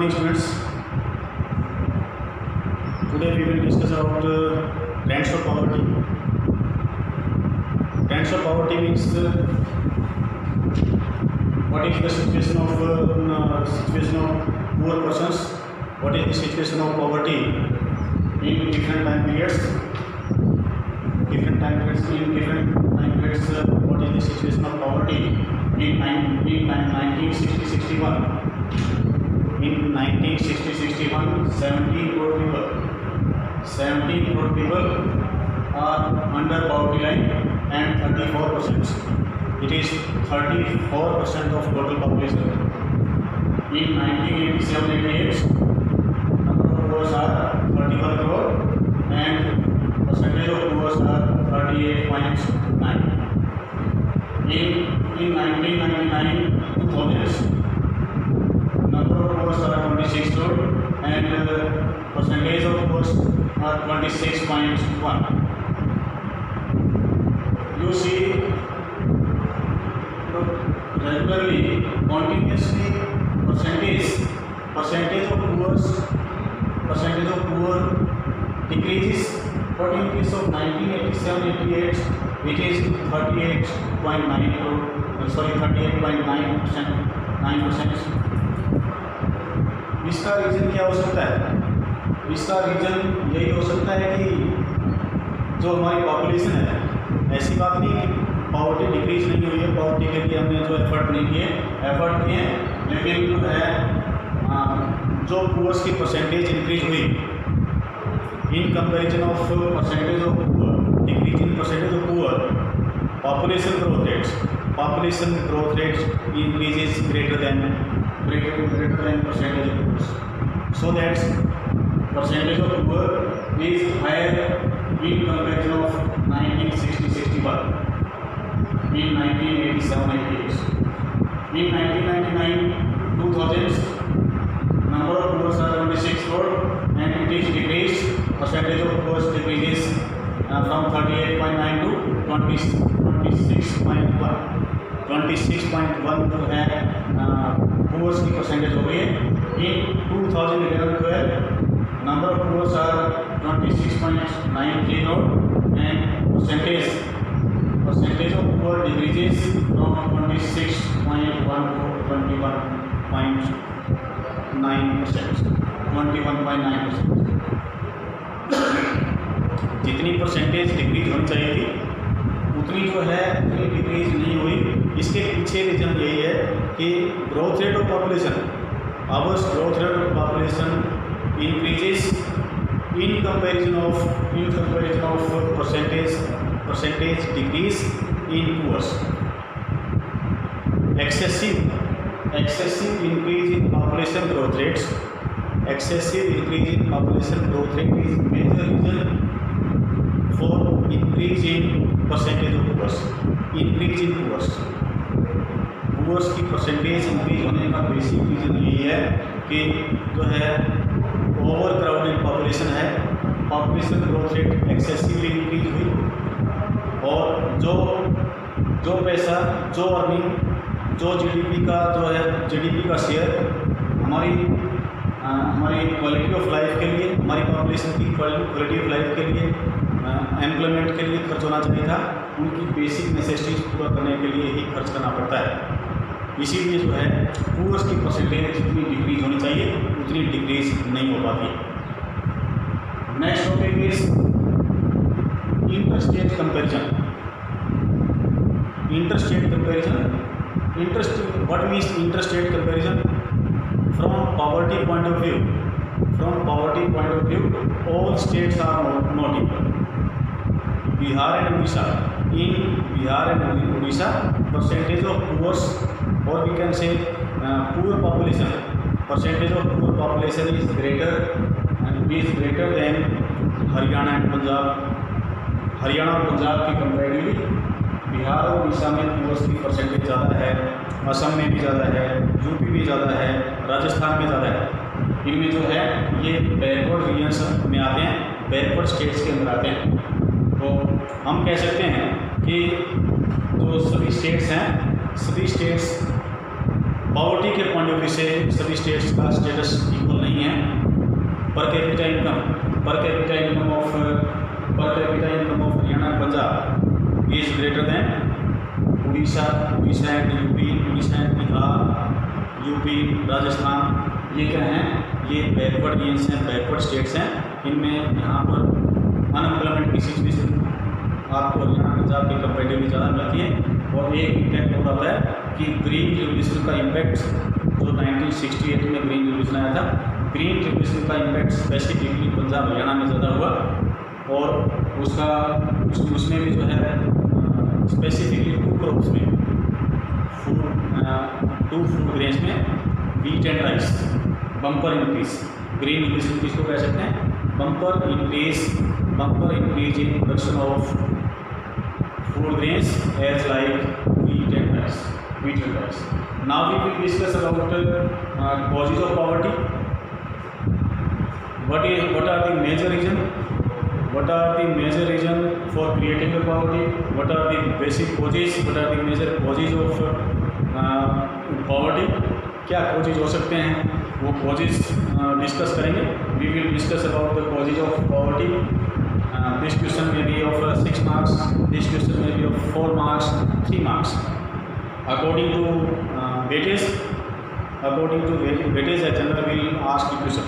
morning, students. Today we will discuss about trends of poverty. Trends of poverty means what is the situation of poor persons, what is the situation of poverty in different time periods. What is the situation of poverty in 1960-61? In 1960-61, 17 crore people are under poverty line and 34%. It is 34% of total population. In 1987-88, number of poor are 31 crore and percentage of poor are 38.9. In 1999-2000, number of poor are 26 crore and percentage of poor are 26.1. You see, regularly, continuously, percentage of poor decreases. But in case of 1987-88, it is 38.9%. इसका reason क्या हो सकता है? इसका reason यही हो सकता है कि जो हमारी पॉपुलेशन है, ऐसी बात नहीं कि पॉवर्टी डिक्रीज नहीं हुई है, पॉवर्टी के लिए हमने जो एफर्ट किए हैं, लेकिन जो है जो पुअर्स की परसेंटेज इंक्रीज हुई इन comparison of percentage of poor, decrease in percentage of poor, population growth rates increases greater than percentage of poor. So that percentage of poor is higher in comparison of 1960-61. In 1987-88, in 1999-2000, number of poor are 26 crore and it is decreased. Percentage of poor decreases from 38.9 to 26.1. 26.1 जो है poors की percentage हो गई है. In 2011-12, number of poors are 26.93 crore and percentage of poor decreases from 26.1 to 21.9%. जितनी percentage decrease होनी चाहिए थी उतनी जो है उतनी डिक्रीज नहीं हुई. इसके पीछे रीजन यही है कि growth rate of population, ours growth rate of population increases in comparison of percentage decrease in poors. excessive increase in population growth rates, excessive increase in population growth rate is major reason for increase in percentage of poor. Increase in poor की percentage increase होने का basic reason यही है कि जो है over crowded population है, population growth rate excessively increase हुई और जो पैसा, जो अर्निंग, जो जीडीपी का शेयर हमारी क्वालिटी ऑफ लाइफ के लिए, हमारी पॉपुलेशन की क्वालिटी ऑफ लाइफ के लिए, एम्प्लॉयमेंट के लिए खर्च होना चाहिए था, उनकी बेसिक नेसेसिटीज पूरा करने के लिए ही खर्च करना पड़ता है. इसीलिए जो है पुअर्स की परसेंटेज जितनी डिक्रीज होनी चाहिए उतनी डिक्रीज नहीं हो पाती. Next topic is interstate comparison. What means interstate comparison? From poverty point of view, all states are not equal. Bihar and Odisha, percentage of poor, or we can say poor population, percentage of poor population is greater than Haryana and Punjab. Haryana और पंजाब की comparatively Bihar और उड़ीसा में poors की percentage ज़्यादा है, असम में भी ज़्यादा है, यूपी भी ज़्यादा है, राजस्थान में ज़्यादा है. इनमें जो है ये बैकवर्ड रीजन्स में आते हैं, बैकवर्ड स्टेट्स के अंदर आते हैं. तो हम कह सकते हैं कि जो सभी स्टेट्स हैं, सभी स्टेट्स पॉवर्टी के पॉइंट ऑफ व्यू से सभी स्टेट्स का स्टेटस इक्वल नहीं है। पर capita income of Haryana Punjab is greater than Orissa and UP, Orissa and Bihar, UP, Rajasthan. ये क्या हैं? ये बैकवर्ड रीजन्स हैं, बैकवर्ड स्टेट्स हैं। इनमें यहाँ पर अनएम्प्लॉयमेंट की सिचुएशन आपको हरियाणा पंजाब के कंपेरेटिवली ज़्यादा मिलती है। और एक इम्पैक्ट हो रहा है कि ग्रीन रिवोल्यूशन का इम्पैक्ट जो 1968 में ग्रीन रिवोल्यूशन आया था, ग्रीन रिवोल्यूशन का इम्पैक्ट स्पेसिफिकली पंजाब हरियाणा में ज़्यादा हुआ। और उसमें भी जो है स्पेसिफिकली 2 क्रॉप्स में, 2 फूड ग्रेन्स में wheat and rice bumper increase. Green revolution किसको कह सकते हैं? Bumper increase in production of food grains as like wheat and rice. Now we will discuss about causes of poverty. What are the major reason? What are the major reason for creating the poverty? What are the basic causes? What are the major causes of poverty? क्या causes हो सकते हैं? वो causes discuss करेंगे. We will discuss about the causes of poverty. This question may be of 6 marks. This question may be of 4 marks, 3 marks. According to weightage, examiner will ask the question.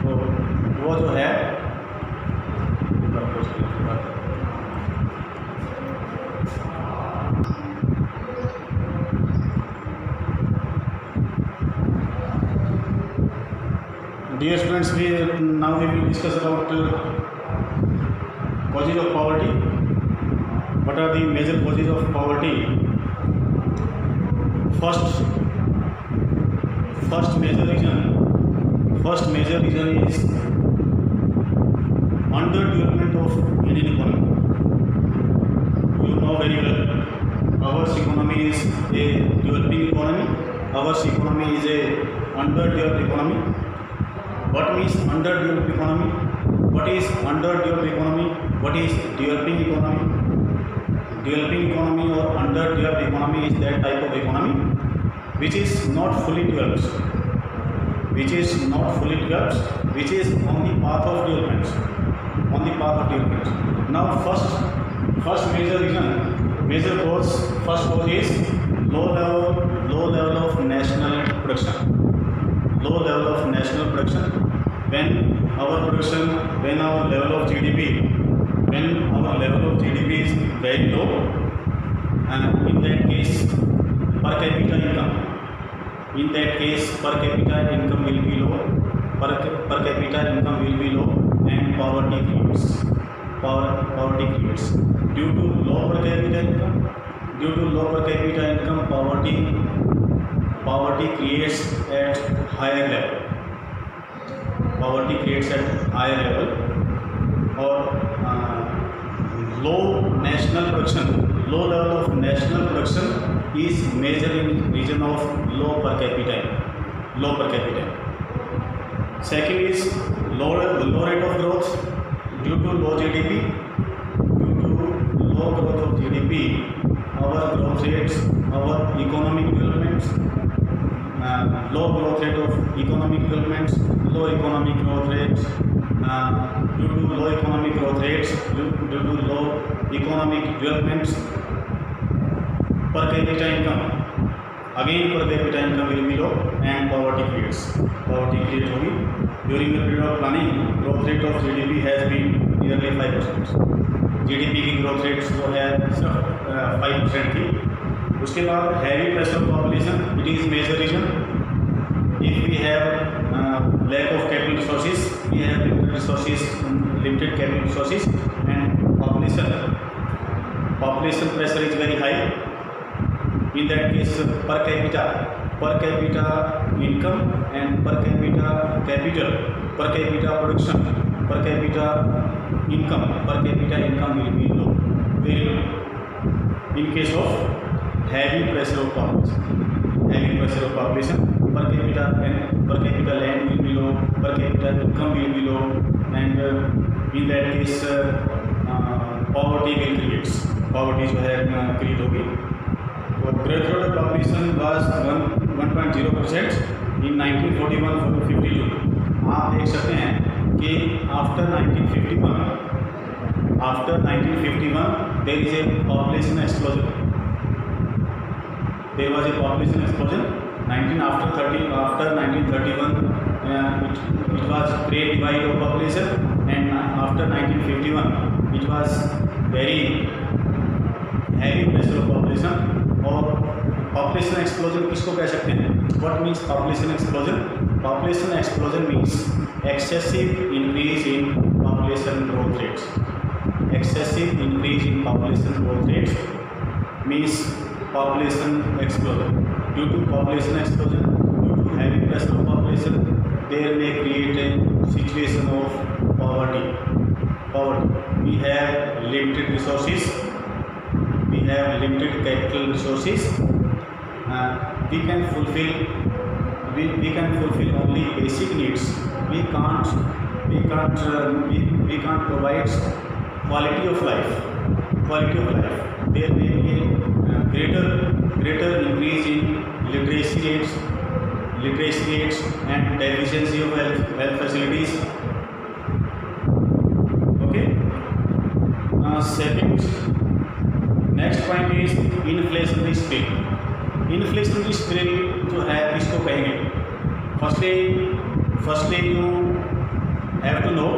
तो वो जो है Dear students, now we will discuss about causes of poverty. What are the major causes of poverty? First major reason is underdevelopment of Indian economy. You know very well, our economy is a developing economy. Our economy is a underdeveloped economy. What means underdeveloped economy? What is underdeveloped economy? What is developing economy? Developing economy or underdeveloped economy is that type of economy which is not fully developed, which is on the path of development. Now first major reason, first cause is low level of national production. When our level of GDP is very low, and in that case per capita income will be low. Per capita income will be low, and poverty creates. Due to low per capita income, poverty creates at higher level. Or low level of national production is major in region of low per capita. Second is low rate of growth due to low GDP. Low growth of GDP, our growth rates, our economic developments, low growth rate of economic developments, low economic growth rates. Due to low economic growth rates, due to low economic developments, per capita income will be low, and poverty creates होगी. During the period of planning, growth rate of GDP has been nearly 5%. GDP की growth rate जो है सिर्फ 5% थी. उसके बाद heavy pressure of population, it is major reason. If we have lack of capital resources, we have limited capital resources, and population pressure is very high. In that case, per capita income and per capita capital, per capita production, per capita income will be low, very low. In case of heavy pressure of population, per capita land will be low, per capita income will be low, and in that case poverty will create. poverty जो है create होगी. Growth rate of population was 1.0% इन 1941-52। आप देख सकते हैं कि after 1951 there is a population explosion. There was a population explosion. After 1931, it was great divide of population, and after 1951, it was very heavy pressure of population. और population explosion किसको कह सकते हैं? What means population explosion? Population explosion means excessive increase in population growth rates. Excessive increase in population growth rates means population explosion. Due to population explosion, due to heavy pressure of population, there may create a situation of poverty. We have limited resources. We have limited capital resources. We can fulfill only basic needs. We can't provide quality of life. There may be a greater increase in literacy rates and deficiency of health facilities. Okay. Second, next point is inflationary spiral. Inflationary spiral जो है किसको कहेंगे? Firstly, you have to know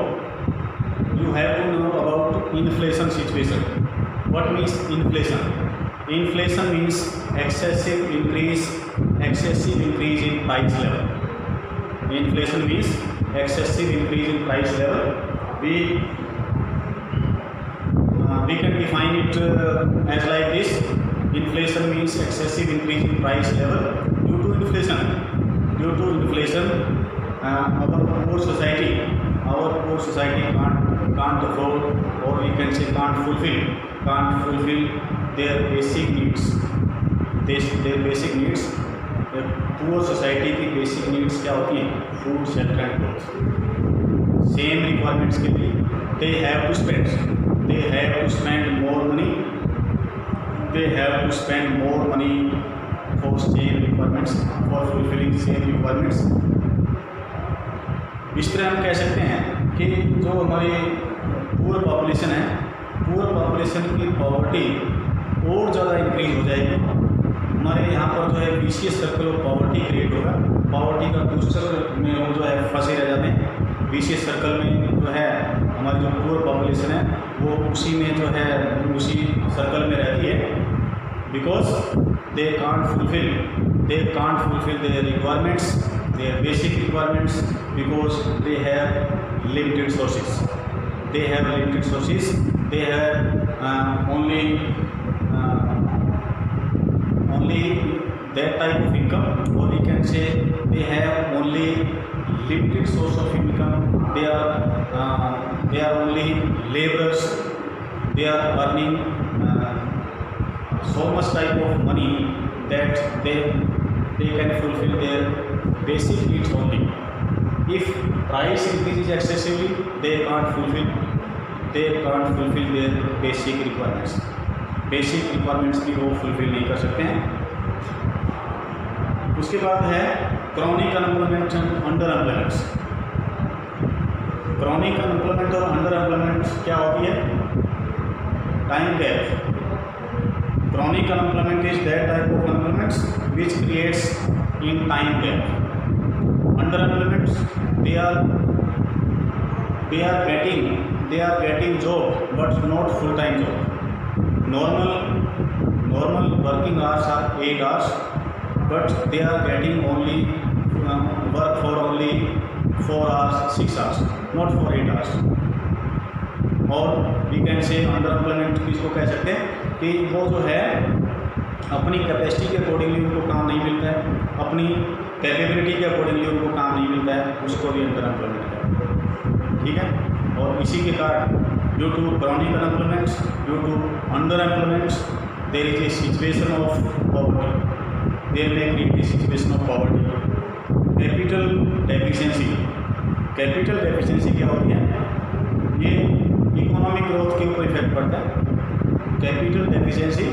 about inflation situation. What means inflation? Inflation means excessive increase in price level. Inflation means excessive increase in price level. We can define it as like this. Inflation means excessive increase in price level due to inflation. Our poor society can't afford, or we can say can't fulfill their basic needs. Their basic needs. Poor society की basic needs क्या होती हैं? Food, shelter and clothes. Same requirements के लिए they have to spend more money. They have to spend more money for same requirements, for fulfilling same requirements. इस तरह हम कह सकते हैं कि जो हमारी पुअर पॉपुलेशन की पॉवर्टी और ज़्यादा इंक्रीज हो जाएगी. हमारे यहाँ पर जो है vicious circle of poverty create होगा. पॉवर्टी का दूसरे में वो जो है फंसे रह जाते हैं. विशियस सर्कल में जो है हमारी जो पुअर पॉपुलेशन है वो उसी सर्कल में रहती है. Because they can't fulfill their requirements, their basic requirements, because they have limited sources. They have only that type of income, or we can say they have only limited source of income. They are only laborers. They are earning so much type of money that they can fulfill their basic needs only. If price increases excessively, they can't fulfill their basic requirements. Basic requirements भी वो fulfill नहीं कर सकते हैं. उसके बाद है chronic unemployment and underemployment. Chronic unemployment और underemployment क्या होती है? Time gap. Chronic unemployment is that type of unemployment which creates in time gap. Underemployment, they are getting job but not full time job. Normal working hours are 8 hours, but they are getting only work for only 4 hours, 6 hours, not for 8 hours. और we can say अंडरएम्प्लॉयमेंट किसको कह सकते हैं कि वो जो है अपनी कैपेसिटी के अकॉर्डिंगली उनको काम नहीं मिलता है, अपनी कैपेबिलिटी के अकॉर्डिंगली उनको काम नहीं मिलता है, उसको भी अंडरएम्प्लॉयमेंट कहते हैं. ठीक है. और इसी के कारण due to chronic unemployment, due to underemployment, there is a situation of poverty. There may create a situation of poverty. Capital deficiency क्या होती है? ये इकोनॉमिक ग्रोथ के ऊपर इफेक्ट पड़ता है. कैपिटल डेफिशिएंसी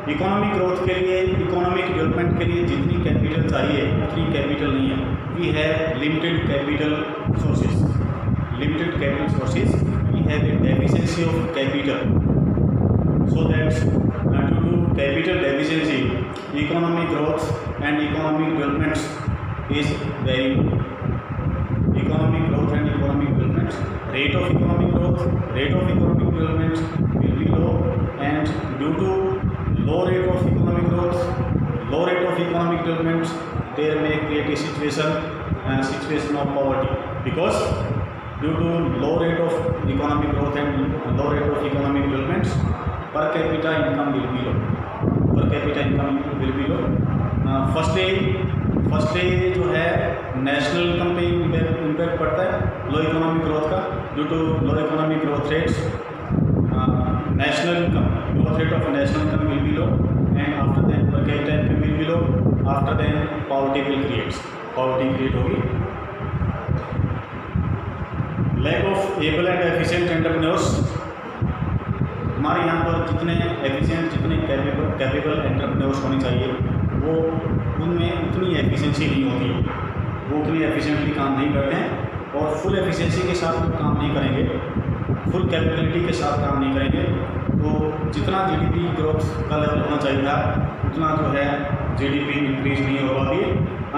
इकोनॉमिक ग्रोथ के लिए, इकोनॉमिक डेवलपमेंट के लिए जितनी कैपिटल चाहिए उतनी कैपिटल नहीं है। We have limited capital sources, limited capital sources, we have a deficiency of capital, so that due to capital deficiency economic growth and economic development is very low. Economic growth and economic development, rate of economic growth, rate of economic development will be low, and due to low rate of economic growth, low rate of economic development, there may create a situation of poverty, because due to low rate of economic growth and low rate of economic development, per capita income will be low, per capita income will be low. Firstly जो है national income पे impact पड़ता है low economic growth का, due to low economic growth rates national income, growth rate of national income will be low, and after then per capita income will be low, after then poverty create होगी। Lack of able and efficient entrepreneurs, हमारे यहाँ पर जितने efficient, जितने capable entrepreneurs होने चाहिए वो उनमें उतनी एफिशिएंसी नहीं होती, वो उतनी एफिशिएंटली काम नहीं करते हैं, और फुल एफिशिएंसी के साथ वो काम नहीं करेंगे, फुल कैपेबिलिटी के साथ काम नहीं करेंगे, तो जितना जीडीपी ग्रोथ का लेवल होना चाहिए था उतना जो है जीडीपी इंक्रीज नहीं होगा। अभी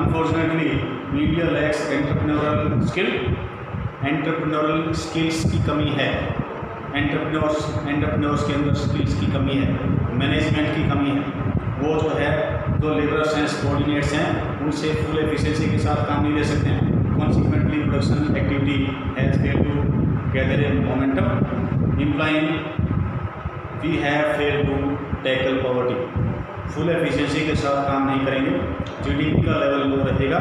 unfortunately India lakhs entrepreneurial skills की कमी है, एंटरप्रेन्योर्स के अंदर स्किल्स की कमी है, मैनेजमेंट की कमी है, वो जो है जो लेबरर्स हैं, सबॉर्डिनेट्स हैं, उनसे फुल एफिशिएंसी के साथ काम नहीं ले सकते हैं। Consequently production activity has failed to gather a momentum, implying we have failed to tackle poverty. Full efficiency के साथ काम नहीं करेंगे, जीडीपी का लेवल लो रहेगा,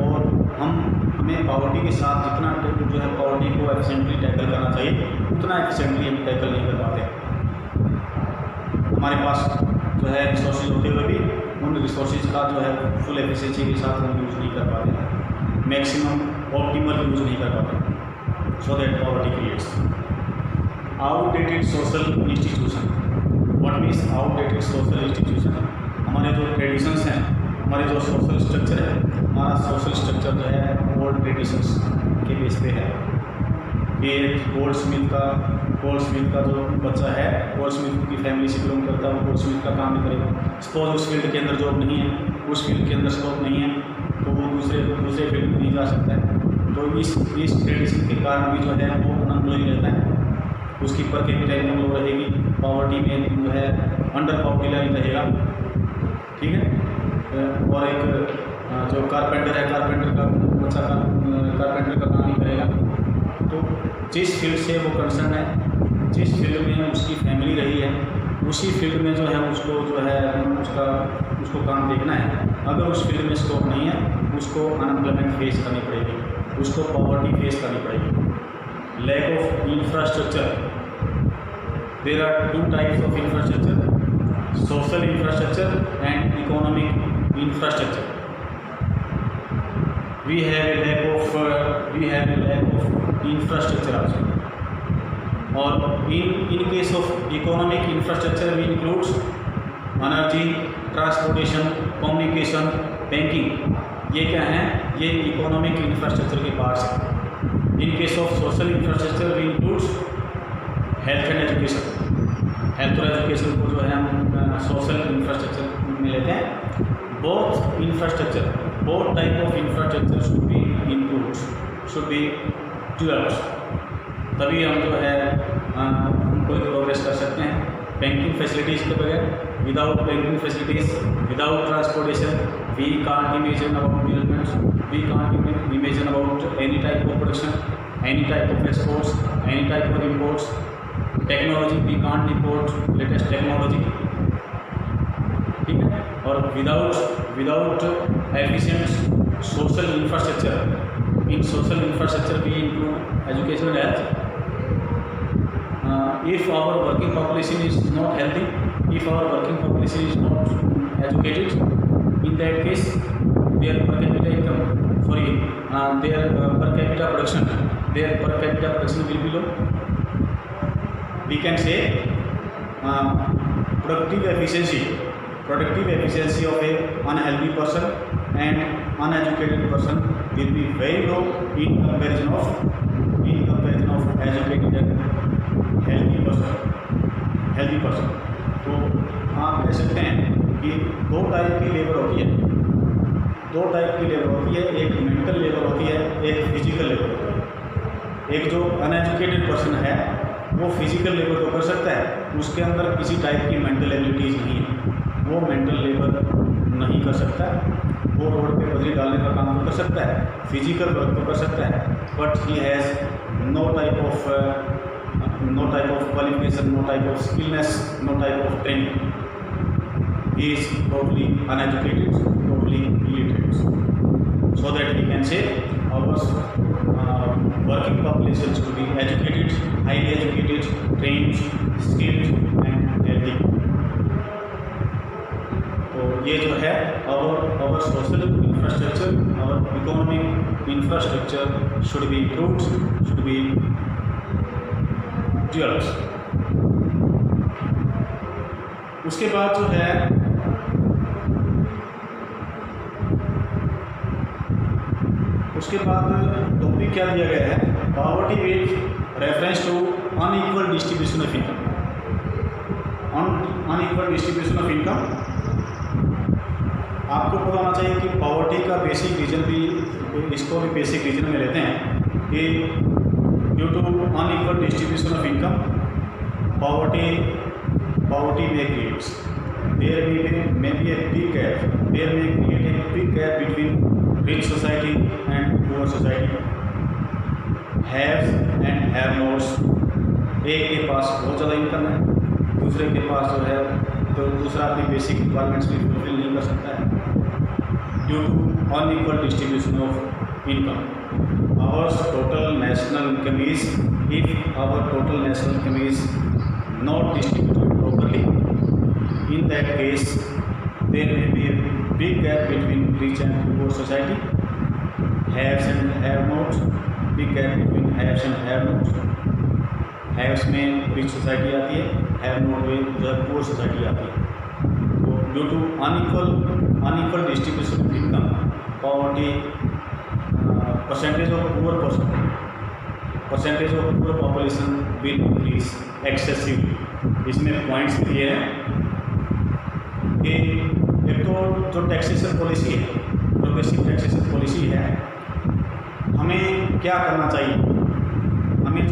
और हमें पॉवर्टी के साथ जितना जो है पॉवर्टी को एफिशिएंटली टैकल करना चाहिए उतना एफिशिएंटली हम टैकल नहीं कर पाते। हमारे पास जो है रिसोर्सेज होते हुए भी उन रिसोर्सेज का जो है फुल एफिशिएंसी के साथ हम यूज़ नहीं कर पाते, मैक्सिमम ऑप्टिमल यूज़ नहीं कर पाते, so that poverty creates. Outdated social institution, what means outdated social institution? हमारे जो ट्रेडिशंस हैं, हमारे जो सोशल स्ट्रक्चर है, हमारा सोशल स्ट्रक्चर जो है ओल्ड ट्रेडिशंस के बेस पे है। ये गोल्ड स्मिथ का जो बच्चा है, गोल्ड स्मिथ की फैमिली से बिलोंग करता है, वो गोल्ड स्मिथ का काम नहीं करेगा। सपोज उस फील्ड के अंदर जॉब नहीं है, उस फील्ड के अंदर स्कोप नहीं है, तो वो दूसरे फील्ड में नहीं जा सकता है। तो इस ट्रेडिशन के कारण भी जो है वो अनएम्प्लॉय रहता है, उसकी पर कैपिटा इनकम लो रहेगी, पॉवर्टी में जो है अंडर पॉवर्टी लाइन रहेगा, ठीक है। और एक जो कारपेंटर है, कारपेंटर का बच्चा कारपेंटर का काम नहीं करेगा। तो जिस फील्ड से वो कंसर्न है, जिस फील्ड में उसकी फैमिली रही है, उसी फील्ड में जो है उसको जो है उसको काम देखना है। अगर उस फील्ड में स्कोप नहीं है, उसको अनएम्प्लॉयमेंट फेस करनी पड़ेगी, उसको पॉवर्टी फेस करनी पड़ेगी। Lack of infrastructure, there are two types of infrastructure, social infrastructure and economic infrastructure. we have a lack of infrastructure also, और in case of economic infrastructure we includes energy, transportation, communication, banking, ये क्या हैं? ये economic infrastructure के parts हैं। In case of social infrastructure we includes health and education, health और education को जो है हम सोशल इंफ्रास्ट्रक्चर में लेते हैं। both type of infrastructure should be improved, should be developed, तभी हम जो है हम कोई प्रोग्रेस कर सकते हैं। बैंकिंग फैसिलिटीज़ के बगैर, without banking facilities, without transportation, we can't imagine about development, we can't imagine about any type of production, any type of exports, any type of imports, technology, we can't import latest technology, ठीक है। और without efficient social infrastructure, in social infrastructure भी include education and health. If our working population is not healthy, if our working population is not educated, in that case their per capita income, their per capita production will be low. We can say productive efficiency of a unhealthy person and uneducated person will be very low in comparison of educated and healthy person. तो आप कह सकते हैं कि दो type की labour होती है, एक मेंटल लेबर होती है, एक फिजिकल लेबर होती है। एक जो अनएजुकेटेड पर्सन है वो फिजिकल लेबर तो कर सकता है, उसके अंदर किसी टाइप की मेंटल एबिलिटीज़ नहीं है, वो मेंटल लेबर नहीं कर सकता। वो रोड पे बजरी डालने का काम तो कर सकता है, फिजिकल वर्क तो कर सकता है, but he has no type of qualification, no type of skillness, no type of training. He is totally uneducated, totally illiterate. So that we can say our working population should be educated, highly educated, trained, skilled and healthy. तो ये जो है our social infrastructure, our economic infrastructure should be improved, should be developed. उसके बाद जो है topic क्या दिया गया है, poverty with reference to unequal distribution of income. आपको पता होना चाहिए कि पॉवर्टी का बेसिक रीजन भी, इसको भी बेसिक रीजन में लेते हैं कि due to unequal distribution of income poverty may create. There may be a big gap. There may create a big gap between rich society and poor society. Haves and have-nots. एक के पास बहुत ज़्यादा income है, दूसरे के पास जो है तो दूसरा अपनी बेसिक रिक्वायरमेंट्स भी फुलफिल नहीं कर सकता है due to unequal distribution of income. Our total national income is not distributed properly. In that case, there may be a big gap between rich and poor society. Haves and have-nots, big gap between haves and have-nots. Haves में rich society आती है, have-not में poor society आती है। तो due to unequal distribution of income, poverty, percentage of poor population will increase excessively. इसमें points दिए हैं कि एक तो जो टैक्सेशन पॉलिसी है, प्रोग्रेसिव टैक्सेशन पॉलिसी है, हमें क्या करना चाहिए, हमें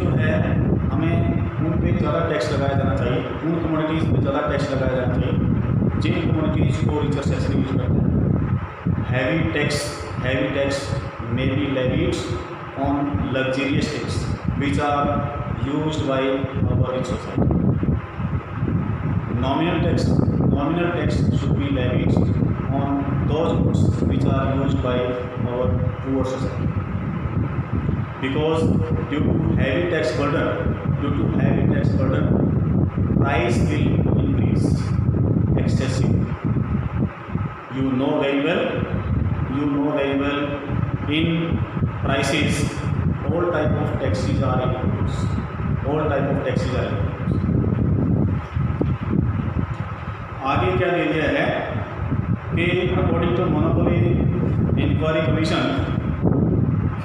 उन पे ज़्यादा टैक्स लगाया जाना चाहिए, उन कमोडिटीज़ पे ज़्यादा टैक्स लगाया जाना चाहिए जिन कमोडिटीज़ को रिचर सेक्शन यूज करते हैं। Heavy tax may be levied on luxurious things which are used by our rich society. Nominal tax should be levied on those goods which are used by our poor society. Because due to heavy tax burden, price will increase excessively. You know very well in prices all type of taxes are introduced. आगे क्या दे दिया है कि according to monopoly inquiry commission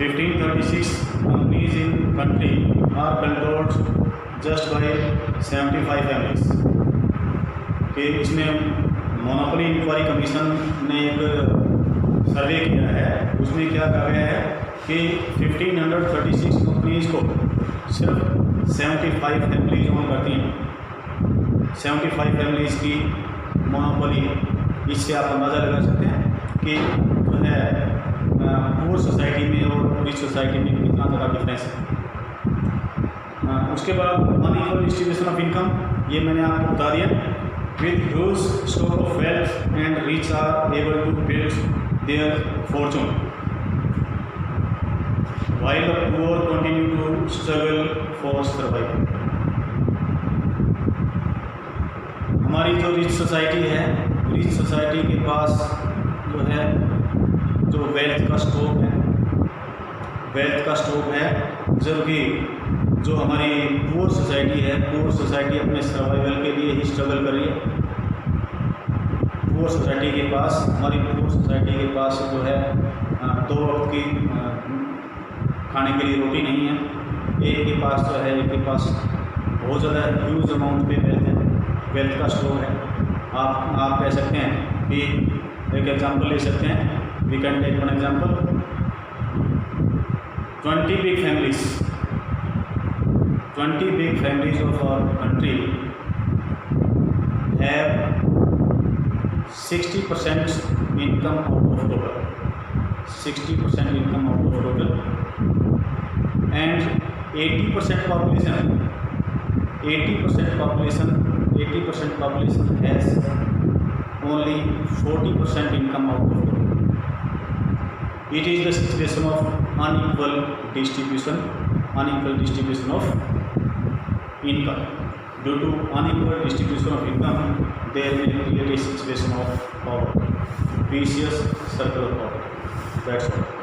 1536 companies in country are controlled just by 75 families। कि इसमें monopoly inquiry commission ने एक सर्वे किया है, उसमें क्या कहा गया है कि 1536 कंपनीज को सिर्फ 75 फैमिलीज ओन करती हैं। 75 फैमिलीज की मोनोपोली, इससे आप अंदाज़ा लगा सकते हैं कि जो है पुअर सोसाइटी में और रिच सोसाइटी में कितना ज़्यादा डिफरेंस है। उसके बाद अनइक्वल डिस्ट्रीब्यूशन ऑफ इनकम, ये मैंने आपको बता दिया। With huge stock of wealth and rich are able to build their fortune while the poor continue to struggle for survival। हमारी जो रिच सोसाइटी है, रिच सोसाइटी के पास जो है जो वेल्थ का स्टॉक है, जबकि जो हमारी पुअर सोसाइटी है, पुअर सोसाइटी अपने सर्वाइवल के लिए ही स्ट्रगल कर रही है। पुअर सोसाइटी के पास, हमारी पुअर सोसाइटी के पास जो है 2 वक्त की खाने के लिए रोटी नहीं है। एक के पास जो है, एक के पास बहुत ज़्यादा ह्यूज अमाउंट पे वेल्थ का स्टोर है। आप कह सकते हैं कि एक एग्जांपल ले सकते हैं, we can take one example, 20 big families of our country have 60% income out of total, 60% income out of total, and 80% population has only 40% income out of total. It is the situation of unequal distribution of income. Due to unequal distribution of income, there may create a situation of poverty, vicious circle of poverty. That's all.